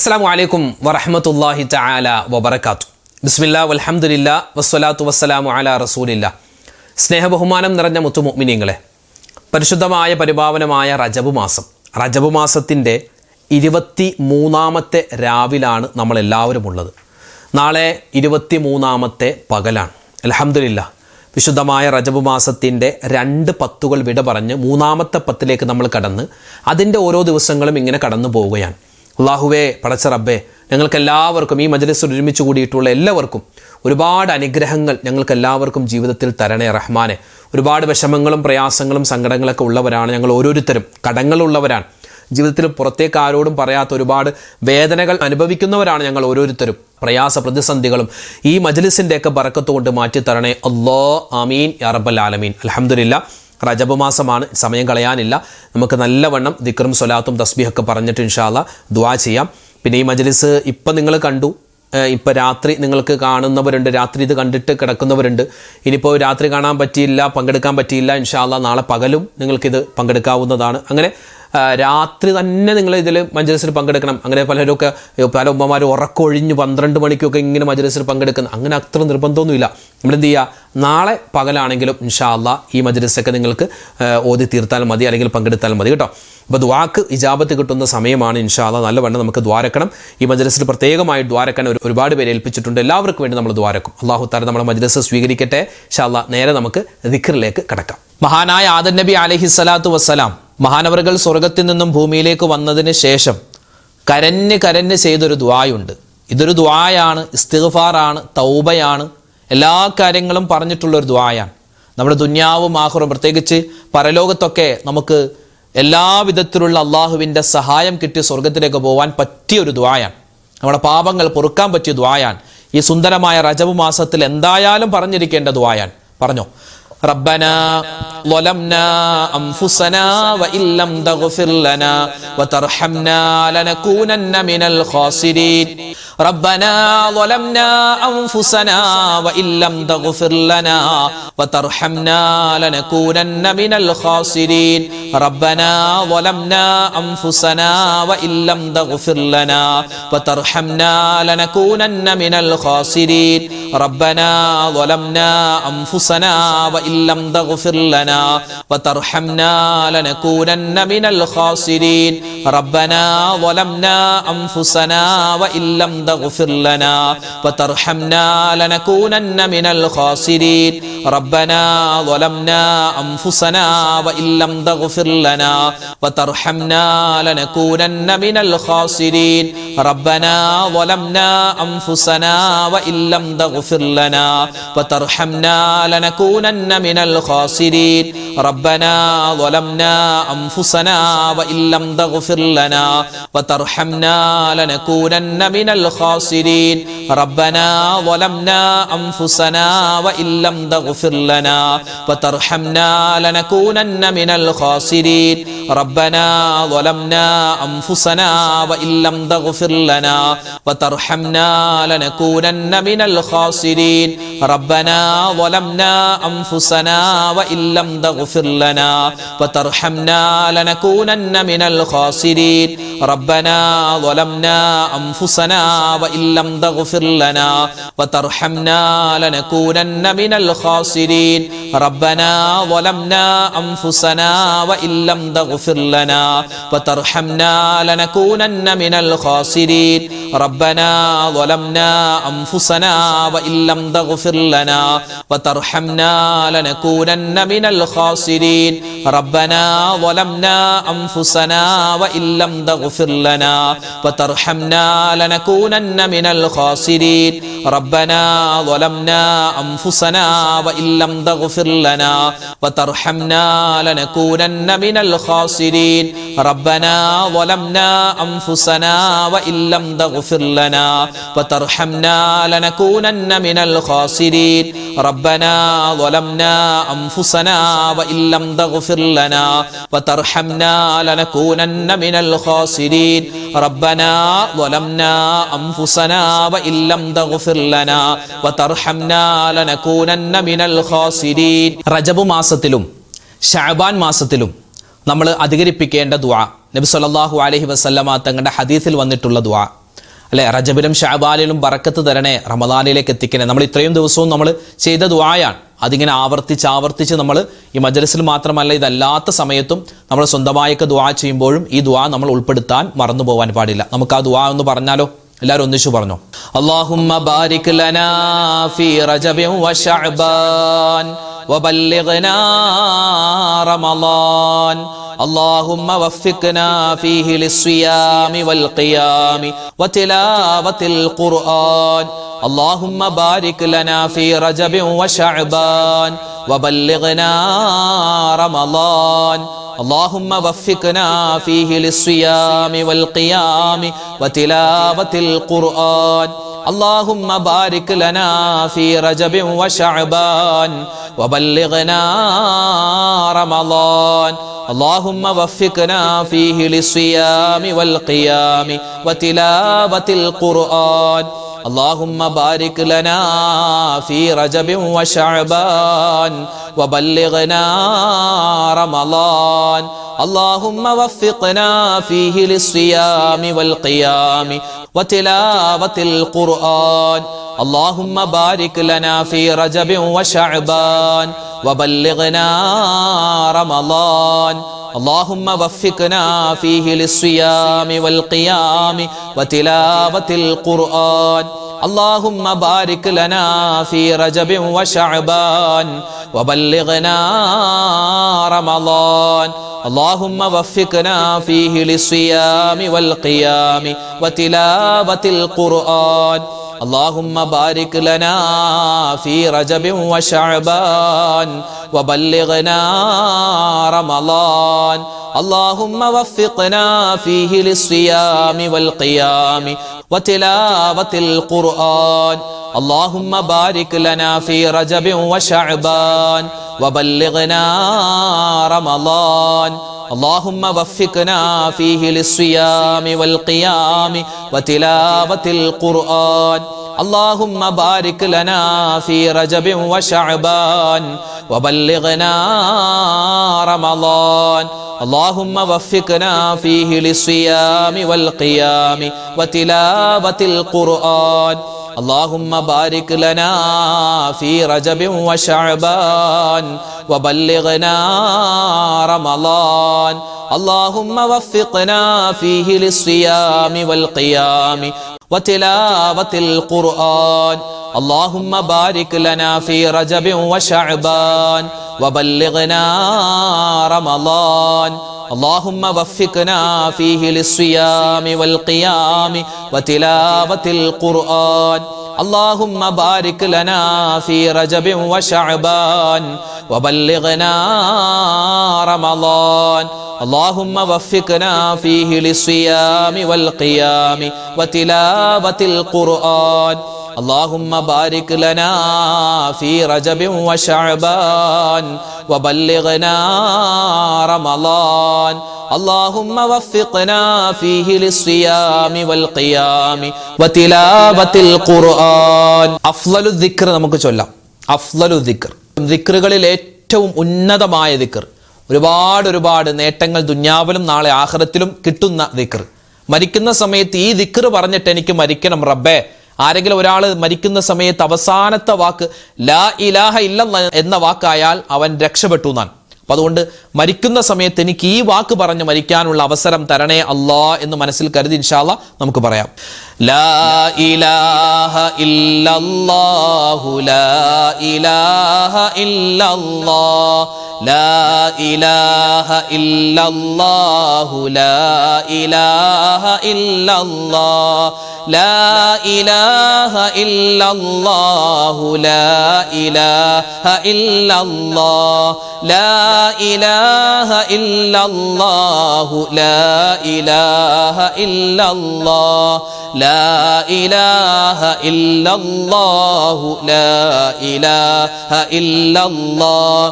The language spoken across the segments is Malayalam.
അസ്സലാമു അലൈക്കും വറഹ്മത്തുള്ളാഹി തആല വബറകാതുഹു. ബിസ്മില്ലാ വൽഹംദുലില്ലാ വസ്സലാത്തു വസ്സലാമു അലാ റസൂലില്ലാ. സ്നേഹബഹുമാനം നിറഞ്ഞ മുത്തുമുഅ്മിനീങ്ങളെ, പരിശുദ്ധമായ പരിപാവനമായ റജബ് മാസത്തിൻ്റെ 23ാമത്തെ രാവിലാണ് നമ്മളെല്ലാവരും ഉള്ളത്. നാളെ 23ാമത്തെ പകലാണ്. അൽഹംദുലില്ലാ, വിശുദ്ധമായ റജബ് മാസത്തിൻ്റെ 2 പത്തുകൾ വിട പറഞ്ഞ് 3ാമത്തെ പത്തിലേക്ക് നമ്മൾ കടന്ന് അതിൻ്റെ ഓരോ ദിവസങ്ങളും ഇങ്ങനെ കടന്നു പോവുകയാണ്. അല്ലാഹുവേ, പടച്ച റബ്ബേ, ഞങ്ങൾക്കെല്ലാവർക്കും ഈ മജ്‌ലിസിൽ ഒരുമിച്ച് കൂടിയിട്ടുള്ള എല്ലാവർക്കും ഒരുപാട് അനുഗ്രഹങ്ങൾ ഞങ്ങൾക്കെല്ലാവർക്കും ജീവിതത്തിൽ തരണേ റഹ്മാനെ. ഒരുപാട് വിഷമങ്ങളും പ്രയാസങ്ങളും സങ്കടങ്ങളൊക്കെ ഉള്ളവരാണ് ഞങ്ങൾ ഓരോരുത്തരും. കടങ്ങളുള്ളവരാണ്, ജീവിതത്തിൽ പുറത്തേക്ക് ആരോടും പറയാത്ത ഒരുപാട് വേദനകൾ അനുഭവിക്കുന്നവരാണ് ഞങ്ങൾ ഓരോരുത്തരും. പ്രയാസ പ്രതിസന്ധികളും ഈ മജ്‌ലിസിൻ്റെയൊക്കെ ബറക്കത്ത് കൊണ്ട് മാറ്റിത്തരണേ അല്ലാഹ്. ആമീൻ യാ റബ്ബൽ ആലമീൻ. അൽഹംദുലില്ലാ, റജബ് മാസമാണ്, സമയം കളയാനില്ല. നമുക്ക് നല്ലവണ്ണം ദിക്റും സ്വലാത്തും തസ്ബീഹൊക്കെ പറഞ്ഞിട്ട് ഇൻഷാ അല്ലാഹ് ദുആ ചെയ്യാം. പിന്നെ ഈ മജ്‌ലിസ് ഇപ്പം നിങ്ങൾ കണ്ടു, ഇപ്പോൾ രാത്രി നിങ്ങൾക്ക് കാണുന്നവരുണ്ട്, രാത്രി ഇത് കണ്ടിട്ട് കിടക്കുന്നവരുണ്ട്. ഇനിയിപ്പോൾ രാത്രി കാണാൻ പറ്റിയില്ല, പങ്കെടുക്കാൻ പറ്റിയില്ല, ഇൻഷാ അല്ലാഹ് നാളെ പകലും നിങ്ങൾക്കിത് പങ്കെടുക്കാവുന്നതാണ്. അങ്ങനെ രാത്രി തന്നെ നിങ്ങൾ ഇതിൽ മജ്‌ലിസിൽ പങ്കെടുക്കണം. അങ്ങനെ പലരൊക്കെ, പല ഉമ്മമാരും ഉറക്കമൊഴിഞ്ഞ് 12 മണിക്കൊക്കെ ഇങ്ങനെ മജ്‌ലിസിൽ പങ്കെടുക്കുന്നത്. അങ്ങനെ അത്ര നിർബന്ധമൊന്നുമില്ല. നമ്മളെന്ത് ചെയ്യുക, നാളെ പകലാണെങ്കിലും ഇൻഷാ അല്ലാഹ് ഈ മജ്‌ലിസൊക്കെ നിങ്ങൾക്ക് ഓതി തീർത്താൽ മതി, അല്ലെങ്കിൽ പങ്കെടുത്താൽ മതി കേട്ടോ. അപ്പോൾ ദുആക്ക് ഇജാബത്ത് കിട്ടുന്ന സമയമാണ്. ഇൻഷാ അല്ലാഹ് നല്ലവണ്ണം നമുക്ക് ദ്വാരക്കണം. ഈ മജ്‌ലിസിൽ പ്രത്യേകമായി ദ്വാരക്കാൻ ഒരുപാട് പേര് ഏൽപ്പിച്ചിട്ടുണ്ട്. എല്ലാവർക്കും വേണ്ടി നമ്മൾ ദ്വാരക്കും. അല്ലാഹു തആല നമ്മുടെ മജ്‌ലിസ് സ്വീകരിക്കട്ടെ. ഇൻഷാ അല്ലാഹ് നേരെ നമുക്ക് ദിക്റിലേക്ക് കടക്കാം. മഹാനായ ആദം നബി അലൈഹിസ്സലാത്തു വസ്സലാം മഹാനവറുകൾ സ്വർഗത്തിൽ നിന്നും ഭൂമിയിലേക്ക് വന്നതിന് ശേഷം കരഞ്ഞ് ചെയ്തൊരു ദുആയുണ്ട്. ഇതൊരു ദുആയാണ്, ഇസ്തിഗ്ഫാറാണ്, തൗബയാണ്, എല്ലാ കാര്യങ്ങളും പറഞ്ഞിട്ടുള്ളൊരു ദുആയാണ്. നമ്മുടെ ദുനിയാവും ആഖിറവും, പ്രത്യേകിച്ച് പരലോകത്തൊക്കെ നമുക്ക് എല്ലാ വിധത്തിലുള്ള അള്ളാഹുവിൻ്റെ സഹായം കിട്ടി സ്വർഗത്തിലേക്ക് പോകാൻ പറ്റിയൊരു ദുആയാണ്. നമ്മുടെ പാപങ്ങൾ പൊറുക്കാൻ പറ്റിയ ദുആയാണ്. ഈ സുന്ദരമായ റജബ് മാസത്തിൽ എന്തായാലും പറഞ്ഞിരിക്കേണ്ട ദുആയാണ്. പറഞ്ഞോ, ربنا ظلمنا أنفسنا وإن لم تغفر لنا وترحمنا لنكونن من الخاسرين ربنا ظلمنا أنفسنا وإن لم تغفر لنا وترحمنا لنكونن من الخاسرين ربنا ظلمنا أنفسنا وإن لم تغفر لنا وترحمنا لنكونن من الخاسرين ربنا ظلمنا أنفسنا وإن لم تغفر لنا وترحمنا لنكونن من الخاسرين ربنا ظلمنا أنفسنا وإن لم تغفر لنا وترحمنا لنكونن من الخاسرين ربنا ظلمنا أنفسنا وإن لم تغفر لنا وترحمنا لنكونن من الخاسرين ربنا ظلمنا أنفسنا وإن لم تغفر لنا وترحمنا لنكونن من الخاسرين ربنا ظلمنا أنفسنا وإن لم تغفر لنا وترحمنا لنكونن من الخاسرين ربنا ظلمنا أنفسنا وإن لم تغفر لنا وترحمنا لنكونن من الخاسرين ربنا ظلمنا أنفسنا وإن لم تغفر لنا وترحمنا لنكونن من الخاسرين ربنا ظلمنا أنفسنا وإن لم تغفر لنا وترحمنا لنكونن من الخاسرين ربنا ظلمنا أنفسنا وإن لم تغفر لنا وترحمنا لنكونن من الخاسرين ربنا ظلمنا أنفسنا وإن لم تغفر لنا وترحمنا لنكونن من الخاسرين ربنا ظلمنا أنفسنا وإن لم تغفر لنا وترحمنا لنكونن من الخاسرين ربنا ظلمنا أنفسنا وإن لم تغفر لنا وترحمنا لنكونن من الخاسرين ربنا ظلمنا أنفسنا وإن لم تغفر لنا وترحمنا لنكونن من الخاسرين ربنا ظلمنا أنفسنا وإن لم تغفر لنا وترحمنا لنكونن من الخاسرين ربنا ظلمنا أنفسنا وإن لم تغفر لنا وترحمنا لنكونن من الخاسرين ربنا ظلمنا أنفسنا وإن لم تغفر لنا وترحمنا لنكونن من الخاسرين. റജബ് മാസത്തിലും ശഅബാൻ മാസത്തിലും നമ്മൾ അധികരിപ്പിക്കേണ്ട ദുആ, നബി സല്ലല്ലാഹു അലൈഹി വസല്ലമ തങ്ങളുടെ ഹദീസിൽ വന്നിട്ടുള്ള ദുആ. അല്ലെ, റജബിലും ഷഅബാനിലും ബറക്കത്ത് തരണേ, റമദാനിലേക്ക് എത്തിക്കണേ. നമ്മൾ ഇത്രയും ദിവസവും നമ്മൾ ചെയ്ത ദുആയാണ്. അതിങ്ങനെ ആവർത്തിച്ച് നമ്മൾ ഈ മജ്‌ലിസിൽ മാത്രമല്ല, ഇതല്ലാത്ത സമയത്തും നമ്മൾ സ്വന്തമായൊക്കെ ദുആ ചെയ്യുമ്പോഴും ഈ ദുആ നമ്മൾ ഉൾപ്പെടുത്താൻ മറന്നു പോകാൻ പാടില്ല. നമുക്ക് ആ ദുആ ഒന്ന് പറഞ്ഞാലോ? എല്ലാവരും ഒന്നിച്ചു പറഞ്ഞോ. അല്ലാഹുമ്മ ബാരിക് ലനാ ഫീ റജബിൻ വ ശഅബാൻ വബല്ലിഗ്നാ റമളാൻ. اللهم وفقنا فيه للصيام والقيام وتلاوة القرآن. اللهم بارك لنا في رجب وشعبان وبلغنا رمضان. اللهم وفقنا فيه للصيام والقيام وتلاوة القرآن. اللهم بارك لنا في رجب وشعبان وبلغنا رمضان. اللهم وفقنا فيه للصيام والقيام وتلاوة القرآن. اللهم بارك لنا في رجب وشعبان وبلغنا رمضان. اللهم وفقنا فيه للصيام والقيام وتلاوة القرآن. اللهم بارك لنا في رجب وشعبان وبلغنا رمضان. اللهم وفقنا فيه للصيام والقيام وتلاوة القرآن. اللهم بارك لنا في رجب وشعبان وبلغنا رمضان. اللهم وفقنا فيه للصيام والقيام وتلاوة القرآن. اللهم بارك لنا في رجب وشعبان وبلغنا رمضان. اللهم وفقنا فيه للصيام والقيام وتلاوة القرآن. اللهم بارك لنا في رجب وشعبان وبلغنا رمضان. اللهم وفقنا فيه للصيام والقيام وتلاوة القرآن. اللهم بارك لنا في رجب وشعبان وبلغنا رمضان. اللهم وفقنا فيه للصيام والقيام وتلاوة القرآن. اللهم بارك لنا في رجب وشعبان وبلغنا رمضان. اللهم وفقنا فيه للصيام والقيام وتلاوة القرآن. اللهم بارك لنا في رجب وشعبان وبلغنا رمضان. اللهم وفقنا فيه للصيام والقيام وتلاوة القرآن. اللهم بارك لنا في رجب وشعبان وبلغنا رمضان. اللهم وفقنا فيه للصيام والقيام وتلاوة القرآن. اللهم بارك لنا في رجب وشعبان وبلغنا رمضان. اللهم وفقنا فيه للصيام والقيام وتلاوة القرآن. أفضل الذكر നമുക്ക് ചൊല്ലാം. അഫ്ളലു ദിക്ർ, ദിക്റുകളിൽ ഏറ്റവും ഉന്നതമായ ദിക്ർ, ഒരുപാട് നേട്ടങ്ങൾ ദുനിയാവിലും നാളെ ആഖിറത്തിലും കിട്ടുന്ന ദിക്ർ. മരിക്കുന്ന സമയത്ത് ഈ ദിക്ർ പറഞ്ഞിട്ട് എനിക്ക് മരിക്കണം റബ്ബേ. ആരെങ്കിലും ഒരാൾ മരിക്കുന്ന സമയത്ത് അവസാനത്തെ വാക്ക് ലാ ഇലാഹ ഇല്ലല്ലാഹ് എന്ന വാക്കായാൽ അവൻ രക്ഷപ്പെട്ടു എന്നാണ്. അപ്പം അതുകൊണ്ട് മരിക്കുന്ന സമയത്ത് എനിക്ക് ഈ വാക്ക് പറഞ്ഞ് മരിക്കാനുള്ള അവസരം തരണേ അല്ലാ എന്ന് മനസ്സിൽ കരുതി ഇൻഷാ അല്ലാഹ് നമുക്ക് പറയാം. ലാ ഇലാഹ ഇല്ലല്ലാഹു ലാ ഇലാഹ ഇല്ലല്ലാഹ് ലാ ഇലാഹ ഇല്ലല്ലാഹു ലാ ഇലാഹ ഇല്ലല്ലാഹ് ലാ ഇലാഹ ഇല്ലല്ലാഹു ലാ ഇലാഹ ഇല്ലല്ലാഹ് ലാ ഇലാഹ ഇല്ലല്ലാഹു ലാ ഇലാഹ ഇല്ലല്ലാഹ് ലാ ഇലാഹ ഇല്ലല്ലാഹു ലാ ഇലാഹ ഇല്ലല്ലാഹ്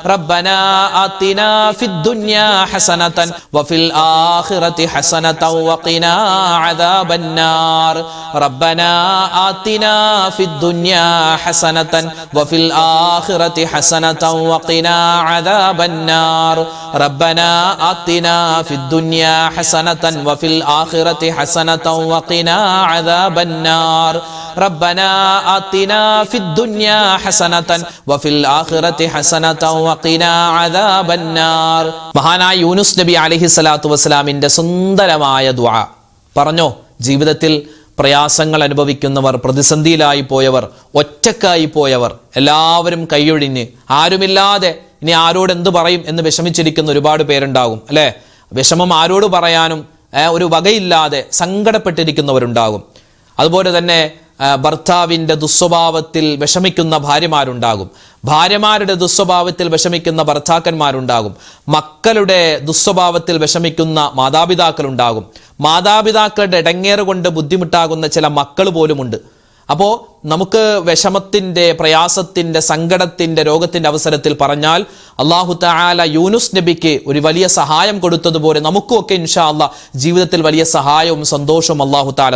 റബ്ബനാ ആതിനാ ഫിദ്ദുനിയാ ഹസനതൻ വഫിൽ ആഖിറതി ഹസനതൻ വഖിനാ അദാബന്നാർ. റബ്ബനാ ആതിനാ ഫിദ്ദുനിയാ ഹസനതൻ വഫിൽ ആഖിറതി ഹസനതൻ വഖിനാ അദാബന്നാർ. റബ്ബനാ ആതിനാ ഫിദ്ദുനിയാ ഹസനതൻ വഫിൽ ആഖിറതി ഹസനതൻ വഖിനാ അദാബന്നാർ. റബ്ബനാ ആതിനാ ഫിദ്ദുനിയാ ഹസനതൻ വഫിൽ ആഖിറതി ഹസനതൻ വഖിനാ അദാബന്നാർ. മഹാനായ യൂനുസ് നബി അലൈഹിസ്സലാത്തു വസ്സലാമിന്റെ സുന്ദരമായ ദുആ പറഞ്ഞോ. ജീവിതത്തിൽ പ്രയാസങ്ങൾ അനുഭവിക്കുന്നവർ, പ്രതിസന്ധിയിലായി പോയവർ, ഒറ്റക്കായി പോയവർ, എല്ലാവരും കൈയൊഴിഞ്ഞ് ആരുമില്ലാതെ ഇനി ആരോട് എന്ത് പറയും എന്ന് വിഷമിച്ചിരിക്കുന്ന ഒരുപാട് പേരുണ്ടാകും അല്ലേ? വിഷമം ആരോട് പറയാനും ഒരു വകയില്ലാതെ സങ്കടപ്പെട്ടിരിക്കുന്നവരുണ്ടാകും. അതുപോലെ തന്നെ ഭർത്താവിൻ്റെ ദുസ്വഭാവത്തിൽ വിഷമിക്കുന്ന ഭാര്യമാരുണ്ടാകും, ഭാര്യമാരുടെ ദുസ്വഭാവത്തിൽ വിഷമിക്കുന്ന ഭർത്താക്കന്മാരുണ്ടാകും, മക്കളുടെ ദുസ്വഭാവത്തിൽ വിഷമിക്കുന്ന മാതാപിതാക്കളുണ്ടാകും, മാതാപിതാക്കളുടെ ഇടങ്ങേറ് കൊണ്ട് ബുദ്ധിമുട്ടാകുന്ന ചില മക്കൾ പോലുമുണ്ട്. അപ്പോൾ നമുക്ക് വിഷമത്തിൻ്റെ, പ്രയാസത്തിൻ്റെ, സങ്കടത്തിൻ്റെ, രോഗത്തിൻ്റെ അവസരത്തിൽ പറഞ്ഞാൽ അല്ലാഹു തആല യൂനുസ് നബിക്ക് ഒരു വലിയ സഹായം കൊടുത്തതുപോലെ നമുക്കുമൊക്കെ ഇൻഷാ അല്ലാഹ് ജീവിതത്തിൽ വലിയ സഹായവും സന്തോഷവും അല്ലാഹു തആല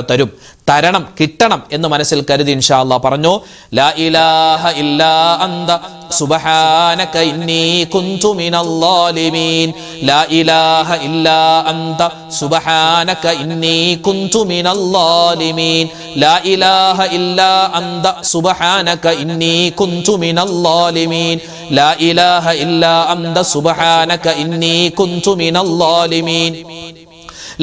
തരണം, കിട്ടണം എന്ന് മനസ്സിൽ കരുതി ഇൻഷാ അല്ലാഹ് പറഞ്ഞു. ലാ ഇലാഹ ഇല്ലാ അന്ത സുബ്ഹാനക ഇന്നി കുന്തു മിനൽ ളാലിമീൻ. ലാ ഇലാഹ ഇല്ലാ അന്ത സുബ്ഹാനക ഇന്നി കുന്തു മിനൽ ളാലിമീൻ. ലാ ഇലാഹ ഇല്ലാ അന്ത സുബ്ഹാനക ഇന്നി കുന്തു മിനൽ ളാലിമീൻ. ലാ ഇലാഹ ഇല്ലാ അന്ത സുബ്ഹാനക ഇന്നി കുന്തു മിനൽ ളാലിമീൻ.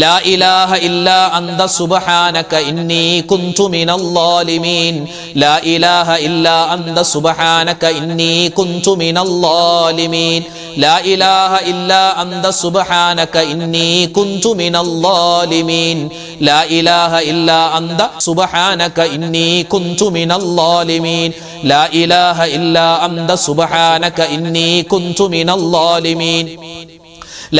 لا إله إلا أنت سبحانك إني كنت من الظالمين. لا إله إلا أنت سبحانك إني كنت من الظالمين. لا إله إلا أنت سبحانك إني كنت من الظالمين. لا إله إلا أنت سبحانك إني كنت من الظالمين. لا إله إلا أنت سبحانك إني كنت من الظالمين.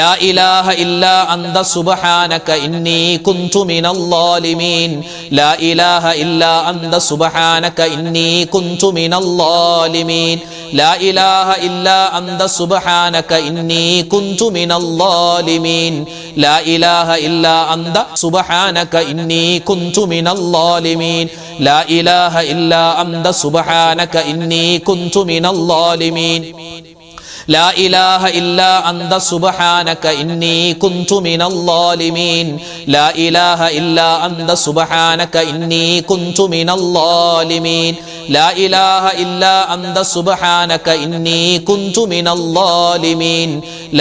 لا إله إلا أنت سبحانك إني كنت من الظالمين. لا إله إلا أنت سبحانك إني كنت من الظالمين. لا إله إلا أنت سبحانك إني كنت من الظالمين. لا إله إلا أنت سبحانك إني كنت من الظالمين. لا إله إلا أنت سبحانك إني كنت من الظالمين. لا إله إلا أنت سبحانك إني كنت من الظالمين. لا إله إلا أنت سبحانك إني كنت من الظالمين. لا إله إلا أنت سبحانك إني كنت من الظالمين.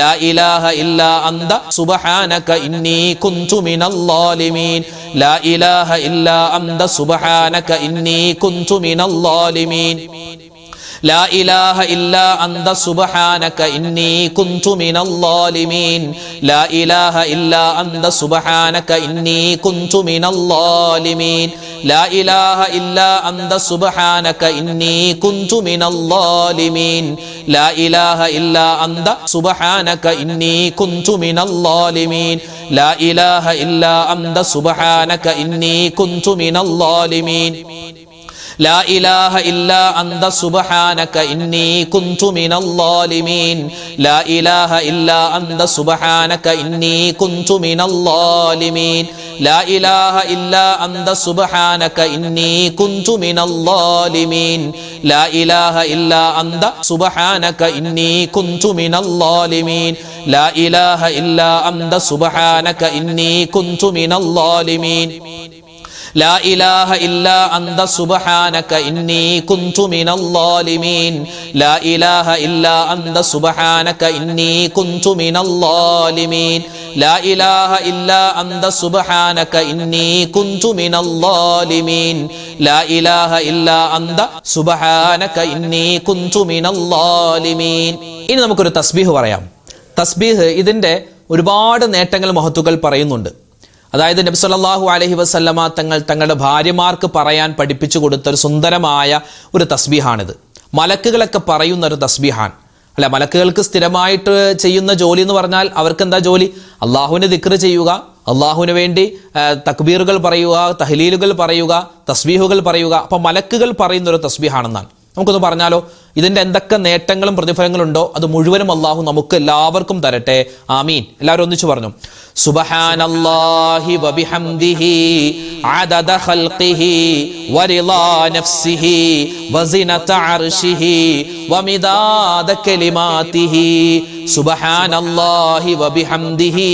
لا إله إلا أنت سبحانك إني كنت من الظالمين. لا إله إلا أنت سبحانك إني كنت من الظالمين. لا إله إلا أنت سبحانك إني كنت من الظالمين. لا إله إلا أنت سبحانك إني كنت من الظالمين. لا إله إلا أنت سبحانك إني كنت من الظالمين. لا إله إلا أنت سبحانك إني كنت من الظالمين. لا إله إلا أنت سبحانك إني كنت من الظالمين. لا إله إلا أنت سبحانك إني كنت من الظالمين. لا إله إلا أنت سبحانك إني كنت من الظالمين. لا إله إلا أنت سبحانك إني كنت من الظالمين. لا إله إلا أنت سبحانك إني كنت من الظالمين. لا إله إلا أنت سبحانك إني كنت من الظالمين. لا إله إلا أنت سبحانك إني كنت من الظالمين. لا إله إلا أنت سبحانك إني كنت من الظالمين. لا إله إلا أنت سبحانك إني كنت من الظالمين. لا إله إلا أنت سبحانك إني كنت من الظالمين. ഇനി നമുക്കൊരു തസ്ബീഹ് പറയാം. തസ്ബീഹ് ഇതിൻ്റെ ഒരുപാട് നേട്ടങ്ങൾ, മഹത്തുക്കൾ പറയുന്നുണ്ട്. അതായത് നബി സല്ലല്ലാഹു അലൈഹി വസല്ലമ തങ്ങളുടെ ഭാര്യമാർക്ക് പറയാൻ പഠിപ്പിച്ചു കൊടുത്ത ഒരു സുന്ദരമായ ഒരു തസ്ബീഹാണിത്. മലക്കുകളൊക്കെ പറയുന്ന ഒരു തസ്ബീഹാൻ അല്ല. മലക്കുകൾക്ക് സ്ഥിരമായിട്ട് ചെയ്യുന്ന ജോലി എന്ന് പറഞ്ഞാൽ അവർക്ക് എന്താ ജോലി? അള്ളാഹുവിനെ ദിക്ർ ചെയ്യുക, അള്ളാഹുവിന് വേണ്ടി തക്ബീറുകൾ പറയുക, തഹ്ലീലുകൾ പറയുക, തസ്ബീഹുകൾ പറയുക. അപ്പം മലക്കുകൾ പറയുന്ന ഒരു തസ്ബീഹാണെന്നാണ്. നമുക്കൊന്ന് പറഞ്ഞാലോ? ഇതിൻ്റെ എന്തൊക്കെ നേട്ടങ്ങളും പ്രതിഫലങ്ങളും ഉണ്ടോ അത് മുഴുവനും അള്ളാഹു നമുക്ക് എല്ലാവർക്കും തരട്ടെ. ആമീൻ. എല്ലാവരും ഒന്നിച്ചു പറഞ്ഞു, സുബ്ഹാനല്ലാഹി വബിഹംദിഹി അദദ ഖൽഖിഹി വറിളാ നഫ്സിഹി വസിനത അർശിഹി വമിദാദ കലിമാതിഹി. സുബ്ഹാനല്ലാഹി വബിഹംദിഹി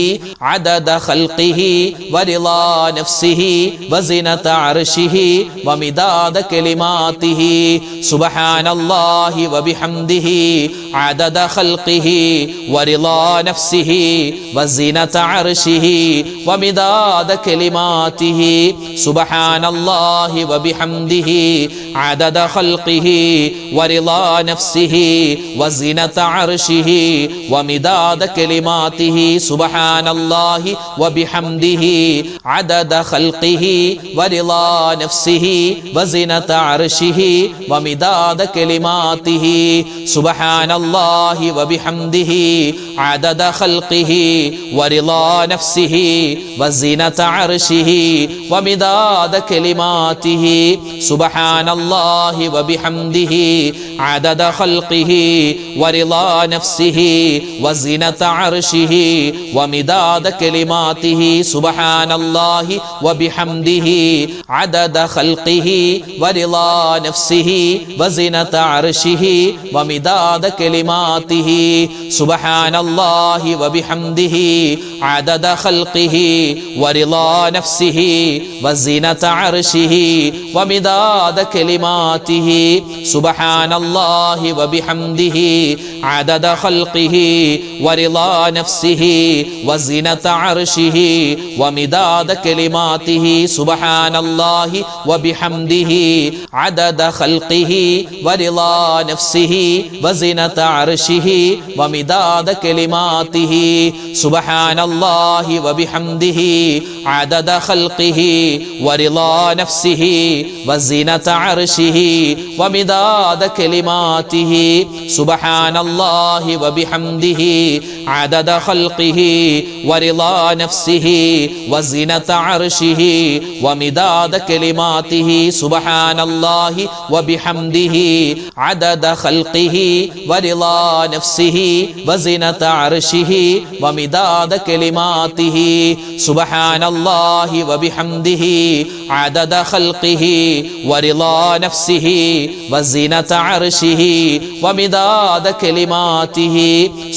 അദദ ഖൽഖിഹി വറിളാ നഫ്സിഹി വസിനത അർശിഹി വമിദാദ കലിമാതിഹി. സുബ്ഹാനല്ലാഹി വബിഹംദിഹി അദദ ഖൽഖിഹി വറിളാ നഫ്സിഹി വസിനത അർശിഹി വമിദാദ കലിമാതിഹി. സുബ്ഹാനല്ലാഹി വബിഹംദിഹി അദദ ഖൽഖിഹി വറിളാ നഫ്സിഹി വസിനത അർശിഹി വമിദാദ കലിമാതിഹി. സുബ്ഹാനല്ലാഹി വബിഹംദിഹി അദദ ഖൽഖിഹി വറിളാ നഫ്സിഹി വസിനത അർശിഹി വമിദാദ കലിമാതിഹി. സുബ്ഹാനല്ലാഹി വബിഹംദിhi അദദ ഖൽഖിഹി വറിളാ നഫ്സിഹി വസിനത അർശിഹി വമിദാദ കലിമാതിഹി. സുബ്ഹാനല്ലാഹി വബിഹംദിhi അദദ ഖൽഖിഹി വറിളാ നഫ്സിഹി വസിനത അർശിഹി വമിദാദ കലിമാതിഹി. സുബ്ഹാനല്ലാഹി വബിഹംദിhi അദദ ഖൽഖിഹി വറിളാ നഫ്സിഹി വസിനത അർശിഹി വമിദാദ കലിമാതിഹി. സുബ്ഹാനല്ലാഹി വബിഹംദിhi അദദ ഖൽഖിഹി വറിളാ നഫ്സിഹി വസിനത അർശിഹി വമിദാദ കലിമാതിഹി. സുബ്ഹാനല്ലാഹി വബിഹംദിhi അദദ ഖൽഖിഹി വറിളാ നഫ്സിഹി വസിനത അർശിഹി വമിദാദ കലിമാതിഹി. സുബ്ഹാനല്ലാഹി വബിഹംദിhi അദദ ഖൽഖിഹി വറിളാ നഫ്സിഹി വസിനത അർശിഹി വമിദാദ കലിമാതിഹി. സുബ്ഹാനല്ലാഹി വബിഹംദിhi അദദ ഖൽഖിഹി വറിളാ നഫ്സിഹി വസിനത അർശിഹി വമിദാദ കലിമാതിഹി. സുബ്ഹാനല്ലാഹി വബിഹംദിhi അദദ ഖൽഖിഹി വറിളാ നഫ്സിഹി വസിനത അർശിഹി വമിദാദ കലിമാതിഹി. സുബ്ഹാനല്ലാഹി വബിഹംദിhi അദദ ഖൽഖിഹി വറിളാ നഫ്സിഹി വസിനത അർശിഹി വമിദാദ കലിമാതിഹി. സുബ്ഹാനല്ലാഹി വബിഹംദിhi അദദ ഖൽഖിഹി വറിളാ നഫ്സിഹി വസിനത അർശിഹി വമിദാദ കലിമാതിഹി.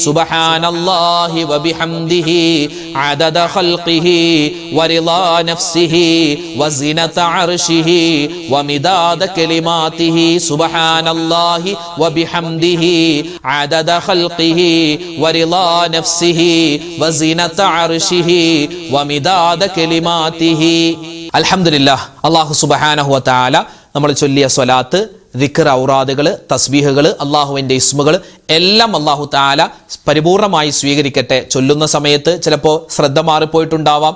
സുബ്ഹാനല്ലാഹി വബിഹംദിhi അദദ ഖൽഖിഹി വറിളാ നഫ്സിഹി വസിനത അർശിഹി വമിദാദ കലിമാതിഹി. സുബ്ഹാനല്ലാഹി വബിഹംദിhi അദദ ഖൽഖിഹി വറിളാ നഫ്സിഹി വസിനത അർശിഹി വമിദാദ കലിമാതിഹി. അൽഹംദുലില്ലാഹ്. അല്ലാഹു സുബ്ഹാനഹു വ തആല നമ്മൾ ചൊല്ലിയ സ്വലാത്ത്, ദിക്ർ, ഔറാദുകൾ, തസ്ബീഹുകൾ, അള്ളാഹുവിൻ്റെ ഇസ്മുകൾ എല്ലാം അള്ളാഹു തആല പരിപൂർണമായി സ്വീകരിക്കട്ടെ. ചൊല്ലുന്ന സമയത്ത് ചിലപ്പോൾ ശ്രദ്ധ മാറിപ്പോയിട്ടുണ്ടാവാം,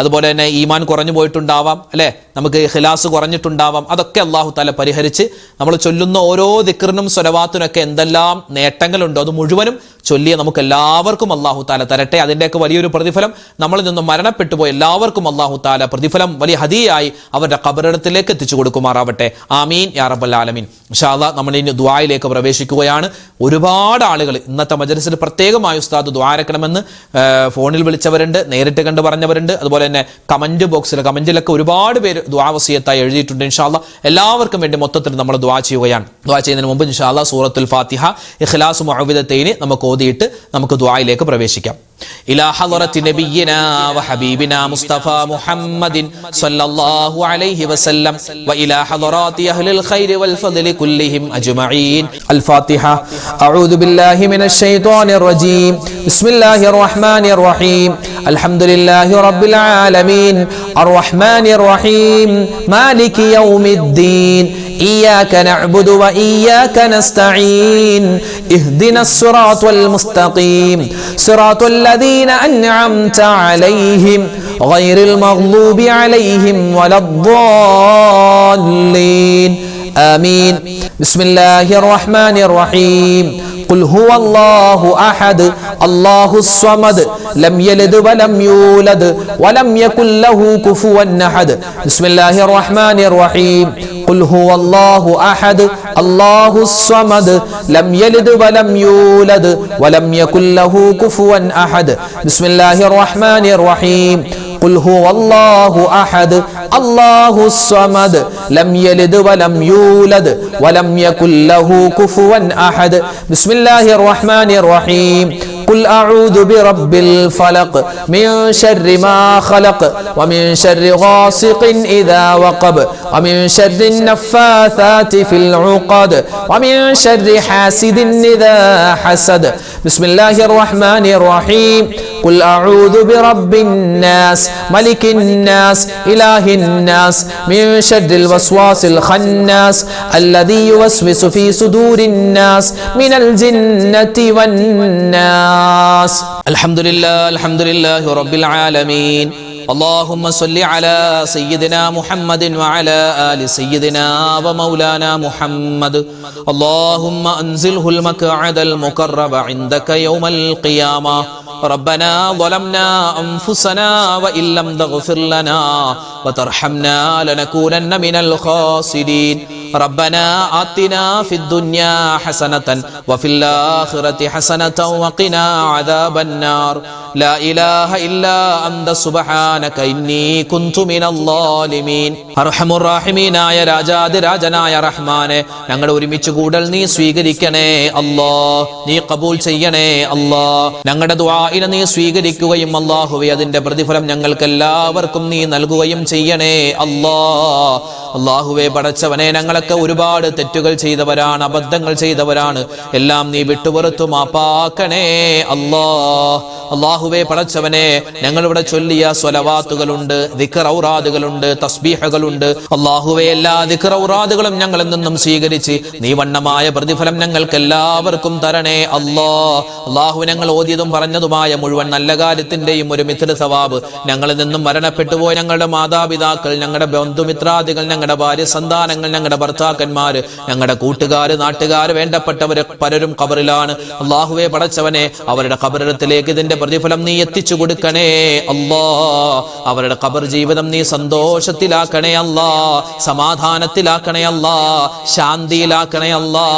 അതുപോലെ തന്നെ ഈമാൻ കുറഞ്ഞു പോയിട്ടുണ്ടാവാം, അല്ലേ, നമുക്ക് ഖിലാസ് കുറഞ്ഞിട്ടുണ്ടാവാം. അതൊക്കെ അള്ളാഹു തആല പരിഹരിച്ച് നമ്മൾ ചൊല്ലുന്ന ഓരോ ദിക്റിനും സ്വലവാത്തിനൊക്കെ എന്തെല്ലാം നേട്ടങ്ങളുണ്ടോ അത് മുഴുവനും ചൊല്ലിയ നമുക്ക് എല്ലാവർക്കും അള്ളാഹു തആല തരട്ടെ. അതിൻ്റെയൊക്കെ വലിയൊരു പ്രതിഫലം നമ്മളിൽ നിന്നും മരണപ്പെട്ടു പോയ എല്ലാവർക്കും അള്ളാഹു തആല പ്രതിഫലം വലിയ ഹദിയായി അവരുടെ ഖബറിടത്തിലേക്ക് എത്തിച്ചു കൊടുക്കുമാറാവട്ടെ. ആമീൻ യാ റബ്ബൽ ആലമീൻ. ഇൻഷാ അല്ലാഹ് നമ്മൾ ഇനി ദുആയിലേക്ക് പ്രവേശിക്കുകയാണ്. ഒരുപാട് ആളുകൾ ഇന്നത്തെ മജ്‌ലിസിൽ പ്രത്യേകമായി ഉസ്താദ് ദുആരക്കണമെന്ന് ഫോണിൽ വിളിച്ചവരുണ്ട്, നേരിട്ട് കണ്ട് പറഞ്ഞവരുണ്ട്, അതുപോലെ തന്നെ കമന്റിലൊക്കെ ഒരുപാട് പേര് ദുആ വസിയത്തായി എഴുതിയിട്ടുണ്ട്. ഇൻഷാ അല്ലാഹ് എല്ലാവർക്കും വേണ്ടി മൊത്തത്തിൽ നമ്മൾ ദുആ ചെയ്യുകയാണ്. ദുആ ചെയ്യുന്നതിന് മുമ്പ് ഇൻഷാ അല്ലാഹ് സൂറത്തുൽ ഫാത്തിഹ, ഇഖ്ലാസ്, മുഅവ്വിദത്തൈനി നമുക്ക് ഓതിയിട്ട് നമുക്ക് ദുആയിലേക്ക് പ്രവേശിക്കാം. إلى حضرة نبينا وحبيبنا مصطفى محمد صلى الله عليه وسلم وإلى حضرات أهل الخير والفضل كلهم أجمعين. الفاتحة. أعوذ بالله من الشيطان الرجيم. بسم الله الرحمن الرحيم. الحمد لله رب العالمين الرحمن الرحيم مالك يوم الدين إياك نعبد وإياك نستعين اهدنا الصراط المستقيم صراط الذين أنعمت عليهم غير المغضوب عليهم ولا الضالين آمين. بسم الله الرحمن الرحيم. قل هو الله أحد الله الصمد لم يلد ولم يولد ولم يكن له كفوا أحد. بسم الله الرحمن الرحيم. قل هو الله أحد അല്ലാഹുസ് സ്വമദ് ലം യലിദ് വലം യൂലദ് വലം യകുൽ ലഹു കുഫുവൻ അഹദ്. ബിസ്മില്ലാഹിർ റഹ്മാനിർ റഹീം. ഖുൽ ഹുവല്ലാഹു അഹദ് അല്ലാഹുസ് സ്വമദ് ലം യലിദ് വലം യൂലദ് വലം യകുൽ ലഹു കുഫുവൻ അഹദ്. ബിസ്മില്ലാഹിർ റഹ്മാനിർ റഹീം. قل أعوذ برب الفلق من شر ما خلق ومن شر غاسق إذا وقب ومن شر النفاثات في العقد ومن شر حاسد إذا حسد. بسم الله الرحمن الرحيم. قل أعوذ برب الناس ملك الناس إله الناس من شر الوسواس الخناس الذي يوسوس في صدور الناس من الجنة والناس. الحمد لله رب العالمين. اللهم صل على سيدنا محمد وعلى آل سيدنا ومولانا محمد. اللهم أنزله المقعد المقرب عندك يوم القيامة. ربنا ظلمنا أنفسنا وإن لم تغفر لنا وترحمنا لنكونن من الخاسرين. ربنا آتنا في الدنيا حسنة وفي الآخرة حسنة وقنا عذاب النار. لا إله إلا أنت سبحانك إني كنت من الظالمين. أرحم الراحمين يا രാജാതിരാജനായ റഹ്മാനെ, ഞങ്ങളുടെ ഒരുമിച്ച് കൂടൽ നീ സ്വീകരിക്കണേ അല്ലാ. നീ കബൂൽ ചെയ്യണേ അല്ലാ. ഞങ്ങളുടെ ദുആഇനെ നീ സ്വീകരിക്കുകയും അല്ലാഹുവേ അതിന്റെ പ്രതിഫലം ഞങ്ങൾക്ക് എല്ലാവർക്കും നീ നൽകുകയും ചെയ്യണേ അല്ലാ. അല്ലാഹുവേ പടച്ചവനെ, ഞങ്ങളൊക്കെ ഒരുപാട് തെറ്റുകൾ ചെയ്തവരാണ്, അബദ്ധങ്ങൾ ചെയ്തവരാണ്. എല്ലാം നീ വിട്ടുപുറത്തു മാപ്പാക്കണേ അല്ലാ. അല്ലാഹുവേ പടച്ചവനെ, ഞങ്ങളിവിടെ ചൊല്ലിയ സ്വലവാത്തുകളുണ്ട്, ദിക്ർ ഔറാദുകളുണ്ട്, തസ്ബീഹുകളുണ്ട്. അല്ലാഹുവേ എല്ലാ ദിക്ർ ഔറാദുകളും ഞങ്ങളിൽ നിന്നും സ്വീകരിച്ച് നീ വണ്ണമായ പ്രതിഫലം ഞങ്ങൾക്ക് എല്ലാവർക്കും തരണേ അല്ലാ. അല്ലാഹു ഞങ്ങൾ ഓതിയതും പറഞ്ഞതുമായ മുഴുവൻ നല്ല കാര്യത്തിന്റെയും ഒരു മിഥ്ല സവാബ് ഞങ്ങളിൽ നിന്നും മരണപ്പെട്ടുപോയ ഞങ്ങളുടെ മാതാപിതാക്കൾ, ഞങ്ങളുടെ ബന്ധുമിത്രാദികൾ, ഞങ്ങളുടെ ഭാര്യ സന്താനങ്ങൾ, ഞങ്ങളുടെ ഭർത്താക്കന്മാര്, ഞങ്ങളുടെ കൂട്ടുകാര്, നാട്ടുകാര്, വേണ്ടപ്പെട്ടവര് പലരും ഖബറിലാണ്. അല്ലാഹുവേ പടച്ചവനെ, അവരുടെ ഖബറിടത്തിലേക്ക് ഇതിന്റെ പ്രതിഫലം നീ എത്തിച്ചു കൊടുക്കണേ അല്ലാ. അവരുടെ ഖബർ ജീവിതം നീ സന്തോഷത്തിലാക്കണേ അല്ലാ, സമാധാനത്തിലാക്കണേ അല്ലാ, ശാന്തിയിലാക്കണേ അല്ലാ.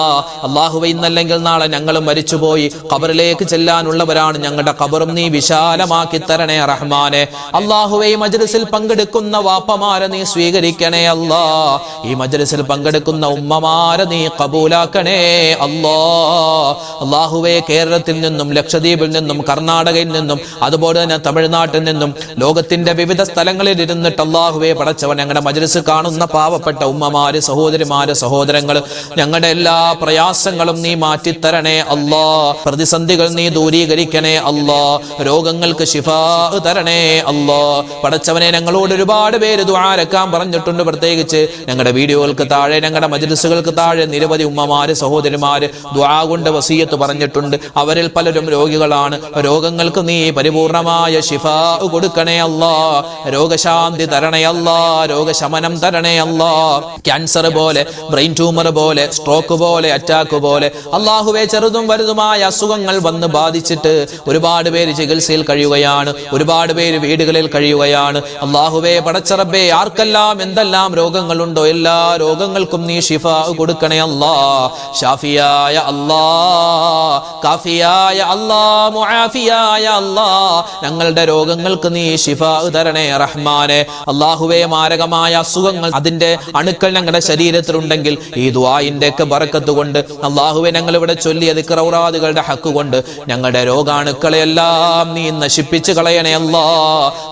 അല്ലാഹുവേ, ഇന്നല്ലെങ്കിൽ നാളെ ഞങ്ങളും മരിച്ചുപോയി ഖബറിലേക്ക് ചെല്ലാനുള്ളവരാണ്. ഞങ്ങളുടെ ഖബറും നീ വിശാലമാക്കി തരണേ റഹ്മാനെ. അല്ലാഹുവേ, ഈ മജ്ലിസിൽ പങ്കെടുക്കുന്ന വാപ്പമാരെ നീ സ്വീകരിക്കണേ അല്ലാ. ഈ മജ്ലിസിൽ പങ്കെടുക്കുന്ന ഉമ്മമാരെ നീ കബൂലാക്കണേ അല്ലാ. അല്ലാഹുവേ, കേരളത്തിൽ നിന്നും ലക്ഷദ്വീപിൽ നിന്നും കർണാടകയിൽ നിന്നും അതുപോലെ തന്നെ തമിഴ്നാട്ടിൽ നിന്നും ലോകത്തിന്റെ വിവിധ സ്ഥലങ്ങളിൽ ഇരുന്നിട്ട് അല്ലാഹുവേ പടച്ചവൻ ഞങ്ങളുടെ മജ്ലിസ് കാണുന്ന പാവപ്പെട്ട ഉമ്മമാര്, സഹോദരിമാര്, സഹോദരങ്ങൾ, ഞങ്ങളുടെ എല്ലാ പ്രയാസങ്ങളും നീ മാറ്റിത്തരണേ അല്ലാ. പ്രതിസന്ധികൾ നീ ദൂരീകരിക്കണേ അല്ലാ. രോഗങ്ങൾക്ക് ശിഫാ തരണേ അല്ലാ. പടച്ചവനെ, ഞങ്ങളോട് ഒരുപാട് പേര് ദുആരക്കാൻ പറഞ്ഞിട്ടുണ്ട്. പ്രത്യേകിച്ച് ഞങ്ങളുടെ വീഡിയോകൾക്ക് താഴെ, ഞങ്ങളുടെ മജ്ലിസുകൾക്ക് താഴെ നിരവധി ഉമ്മമാര്, സഹോദരിമാര് ദുആ കൊണ്ട് വസിയത്ത് പറഞ്ഞിട്ടുണ്ട്. അവരിൽ പലരും രോഗികളാണ്. രോഗങ്ങൾക്ക് നീ പരിപൂർണമായ ശിഫാ കൊടുക്കണേ അല്ലാ. രോഗശാന്തി തരണേ അല്ലാ. രോഗശമനം തരണേ അല്ലാ. ക്യാൻസർ പോലെ, ബ്രെയിൻ ട്യൂമർ പോലെ, സ്ട്രോക്ക് പോലെ, അറ്റാക്ക് പോലെ അല്ലാഹുവേ, ചെറുതും വലുതുമായ അസുഖങ്ങൾ വന്ന് ബാധിച്ചിട്ട് ഒരുപാട് പേര് ചികിത്സയിൽ കഴിയുകയാണ്. ഒരുപാട് പേര് വീടുകളിൽ കഴിയുകയാണ്. അല്ലാഹുവേ പടച്ച റബ്ബേ, ആർക്കെല്ലാം എന്തെല്ലാം രോഗങ്ങളുണ്ടോ എല്ലാ രോഗങ്ങൾക്കും നീ ശിഫാ കൊടുക്കണേ അല്ലാ. ഷാഫിയായ അല്ലാ, കാഫിയായ അല്ലാ, മുആഫിയായ അല്ലാ, ഞങ്ങളുടെ രോഗങ്ങൾക്ക് നീ ശിഫാ തരണേ റഹ്മാനെ. അല്ലാഹുവേ, മാരകമായ അസുഖങ്ങൾ അതിന്റെ അണുക്കൾ ഞങ്ങളുടെ ശരീരത്തിലുണ്ടെങ്കിൽ ഈ ദുആഇന്റെ ഒക്കെ ബറക്കത്ത് കൊണ്ട് അല്ലാഹുവേ, ഞങ്ങൾ ഇവിടെ ചൊല്ലിയ ദിക്ർ ഔറാദുകളുടെ ഹക്ക് കൊണ്ട് ഞങ്ങളുടെ രോഗാണുക്കളെല്ലാം നീ നശിപ്പിച്ച് കളയണേ അല്ലാ.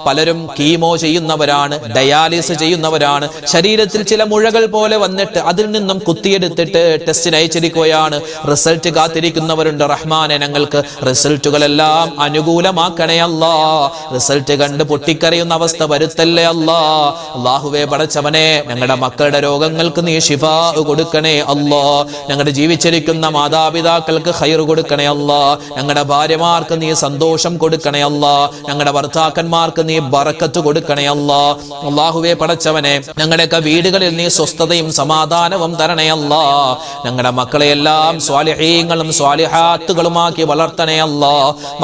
പലരും കീമോ ചെയ്യുന്നവരാണ്, ഡയാലിസിസ് ചെയ്യുന്നവരാണ്. ശരീരത്തിൽ ചില മുഴകൾ പോലെ വന്നിട്ട് അതിൽ നിന്നും കുത്തിയെടുത്തിട്ട് ടെസ്റ്റിന് അയച്ചിരിക്കുകയാണ്. റിസൾട്ട് കാത്തിരിക്കുന്നവരുണ്ട്. റഹ്മാനെ, ഞങ്ങൾക്ക് റിസൾട്ടുകളെല്ലാം അനുകൂലമാക്കണേ അല്ലാ. റിസൾട്ട് കണ്ട് പൊട്ടിക്കരയുന്ന അവസ്ഥ വരുത്തല്ലേ അല്ലാ. അല്ലാഹുവേ പടച്ചവനെ, ഞങ്ങളുടെ മക്കളുടെ രോഗങ്ങൾക്ക് നീ ശിഫാ കൊടുക്കണേ അല്ലാ. ഞങ്ങളുടെ ജീവിച്ചിരിക്കുന്ന മാതാപിതാക്കൾക്ക് ഖൈർ കൊടുക്കണേ അല്ലാ. ഞങ്ങളുടെ ഭാര്യമാർക്ക് നീ സന്തോഷം കൊടുക്കണേ അല്ലാ. ഞങ്ങളുടെ ഭർത്താക്കന്മാർക്ക് നീ ബറക്കത്ത് കൊടുക്കണേ അല്ലാ. അല്ലാഹുവേ പടച്ചവനെ, ഞങ്ങളുടെയൊക്കെ വീടുകളിൽ നീ സ്വസ്ഥതയും സമാധാനവും തരണേ അല്ലാ. ഞങ്ങളുടെ മക്കളെയെല്ലാം സ്വാലിഹീങ്ങളും സ്വാലിഹാത്തുകളുമാക്കി വളർത്തണേ അല്ലാ.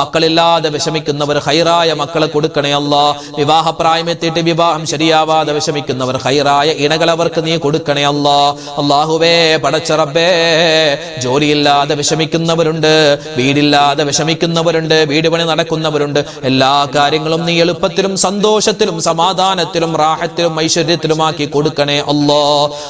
മക്കളിൽ മക്കളില്ലാതെ വിഷമിക്കുന്നവർ ഹൈറായ മക്കളെ കൊടുക്കണേ അല്ലാ. വിവാഹപ്രായമെത്തിയിട്ട് വിവാഹം ശരിയാവാതെ വിഷമിക്കുന്നവർ ഹൈറായ ഇണകൾ അവർക്ക് നീ കൊടുക്കണേ അല്ലാ. അല്ലാഹുവേ പടച്ച റബ്ബേ, ജോലിയില്ലാതെ വിഷമിക്കുന്നവരുണ്ട്, വീടില്ലാതെ വിഷമിക്കുന്നവരുണ്ട്, വീട് പണി നടക്കുന്നവരുണ്ട്. എല്ലാ കാര്യങ്ങളും നീ എളുപ്പത്തിലും സന്തോഷത്തിലും സമാധാനത്തിലും റാഹത്തിലും ഐശ്വര്യത്തിലുമാക്കി കൊടുക്കണേ അല്ലാ.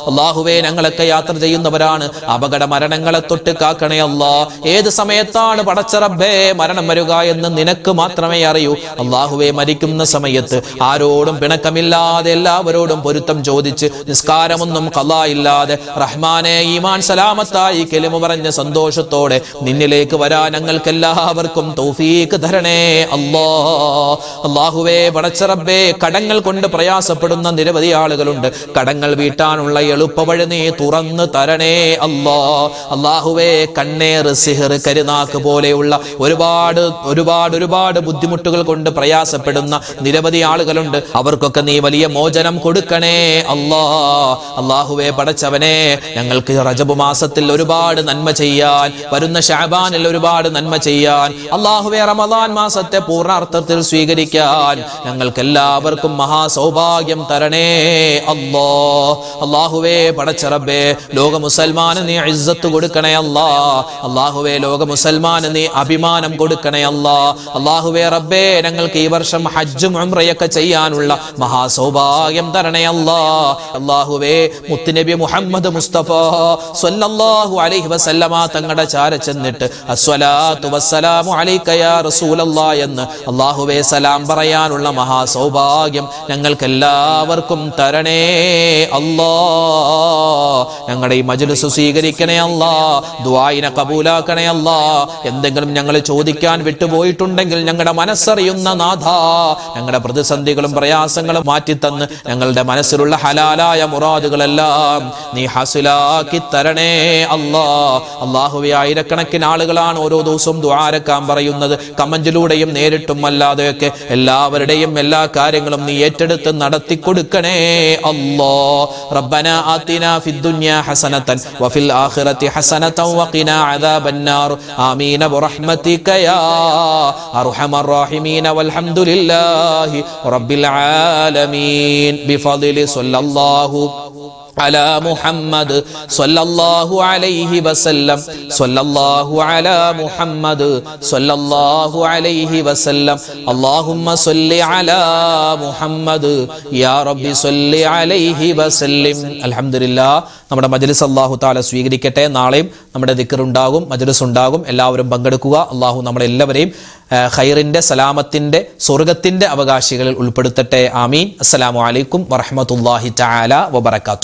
അല്ലാഹുവേ, ഞങ്ങളൊക്കെ യാത്ര ചെയ്യുന്നവരാണ്, അപകട മരണങ്ങളെ തൊട്ട് കാക്കണേ അല്ലാ. ഏത് സമയത്താണ് പടച്ച റബ്ബേ മരണം വരിക എന്ന് നിനക്ക് മാത്രമേ അറിയൂ. അല്ലാഹുവേ, മരിക്കുന്ന സമയത്ത് ആരോടും പിണക്കമില്ലാതെ എല്ലാവരോടും പൊരുത്തം ചോദിച്ച് നിസ്കാരമൊന്നും ഖളാ ഇല്ലാതെ റഹ്മാനെ ഈമാൻ സലാമത്തായി കലിമ പറഞ്ഞ സന്തോഷത്തോടെ നിന്നിലേക്ക് വരാൻ ഞങ്ങൾക്ക് എല്ലാവർക്കും തൗഫീഖ് തരണേ അല്ലാ. അല്ലാഹുവേ പടച്ച റബ്ബേ, കടങ്ങൾ കൊണ്ട് പ്രയാസപ്പെടുന്ന നിരവധി ആളുകളുണ്ട്. കടങ്ങൾ വീട്ടാനുള്ള എളുപ്പവഴി നീ തുറന്നു തരണേ അല്ലാ. അല്ലാഹുവേ, കണ്ണേർ, സിഹർ, കരുനാക്ക് പോലെയുള്ള ഒരുപാട് ബുദ്ധിമുട്ടുകൾ കൊണ്ട് പ്രയാസപ്പെടുന്ന നിരവധി ആളുകളുണ്ട്. അവർക്കൊക്കെ നീ വലിയ മോചനം കൊടുക്കണേ അല്ലാ. അല്ലാഹുവേ പടച്ചവനെ, ഞങ്ങൾക്ക് റജബ് മാസത്തിൽ ഒരുപാട് നന്മ ചെയ്യാൻ, വരുന്ന ശഅബാനിൽ ഒരുപാട് നന്മ ചെയ്യാൻ, അല്ലാഹുവേ റമദാൻ മാസത്തെ പൂർണ്ണാർത്ഥത്തിൽ സ്വീകരിക്കാൻ ഞങ്ങൾക്ക് എല്ലാവർക്കും മഹാസൗഭാഗ്യം തരണേ അല്ലാ. അല്ലാഹുവേ പടച്ച റബ്ബേ, ലോക മുസൽമാന് നീ ഇസ്സത്ത് കൊടുക്കണേ അല്ലാ. അല്ലാഹുവേ, ലോക മുസൽമാന് നീ അഭിമാനം കൊടുക്കണേ അല്ലാ. അല്ലാഹുവേ റബ്ബേ, ഞങ്ങൾക്ക് ഈ വർഷം ഹജ്ജും ഉംറയൊക്കെ ചെയ്യാനുള്ള മഹാസൗഭാഗ്യം തരണേ അല്ലാ. അല്ലാഹുവേ, മുത്തുനബി മുഹമ്മദ് മുസ്തഫ സ്വല്ലല്ലാഹു അലൈഹി വസല്ലമ തങ്ങളുടെ ചാര ചെന്നിട്ട് അസ്സലാത്തു വസ്സലാമു അലൈക യാ റസൂലല്ലാഹ് എന്ന് അല്ലാഹുവേ സലാം പറയാനുള്ള മഹാസൗഭാഗ്യം ഞങ്ങൾക്ക് എല്ലാവർക്കും തരണേ അല്ലാ. ഞങ്ങളുടെ ഈ മജ്ലിസ് സ്വീകരിക്കണേ അല്ലാ. ദുആഇനെ കബൂലാക്കണേ അല്ലാ. എന്തെങ്കിലും ഞങ്ങൾ ചോദിക്കാൻ വിട്ടുപോയിട്ടുണ്ടെങ്കിൽ ഞങ്ങളുടെ മനസ്സറിയുന്ന നാഥ, ഞങ്ങളുടെ പ്രതിസന്ധികളും പ്രയാസങ്ങളും മാറ്റിത്തന്ന് ഞങ്ങളുടെ മനസ്സിലുള്ള ഹലാലായ മുറാദുകളെല്ലാം നീ ഹാസിലാക്കി തരണേ അല്ലാ. അല്ലാഹുവേ, ആയിരക്കണക്കിന് ആളുകളാണ് ഓരോ ദിവസവും ദുആരക്കാൻ പറയുന്നത്, കമന്റിലൂടെയും നേരിട്ടും അല്ലാതെയൊക്കെ. എല്ലാവരുടെയും എല്ലാ കാര്യങ്ങളും നീ ഏറ്റെടുത്ത് നടത്തി കൊടുക്കണേ അല്ലാ. റബ്ബനാ ആതിനാ ഫിദ്ദുനിയാ ഹസനതൻ വഫിൽ ആഖിറതി ഹസനതൻ വഖിനാ അദാബന്നാർ. ആമീൻ ബിറഹ്മതിക യാ അർഹമർ റഹീമീൻ വൽഹംദുലില്ലാഹി റബ്ബിൽ ആലമീൻ. ബിഫദ്ലി സ്വല്ലല്ലാഹു على محمد صلى الله عليه وسلم صلى الله على محمد صلى الله عليه وسلم اللهم صل على محمد يا رب صل عليه وسلم. അൽഹംദുലില്ലാഹ്, നമ്മുടെ മജ്ലിസ് അല്ലാഹു തആല സ്വീകരിക്കട്ടെ. നാളെയും നമ്മുടെ ദിക്ർ ഉണ്ടാകും, മജ്ലിസ് ഉണ്ടാകും. എല്ലാവരും പങ്കെടുക്കുക. അല്ലാഹു നമ്മളെല്ലാവരെയും ഖൈറിന്റെ, സലാമത്തിന്റെ, സ്വർഗ്ഗത്തിന്റെ അവകാശികളിൽ ഉൾപ്പെടുത്തട്ടെ. ആമീൻ. അസ്സലാമു അലൈക്കും വറഹ്മത്തുള്ളാഹി തആല വബറകാതുഹു.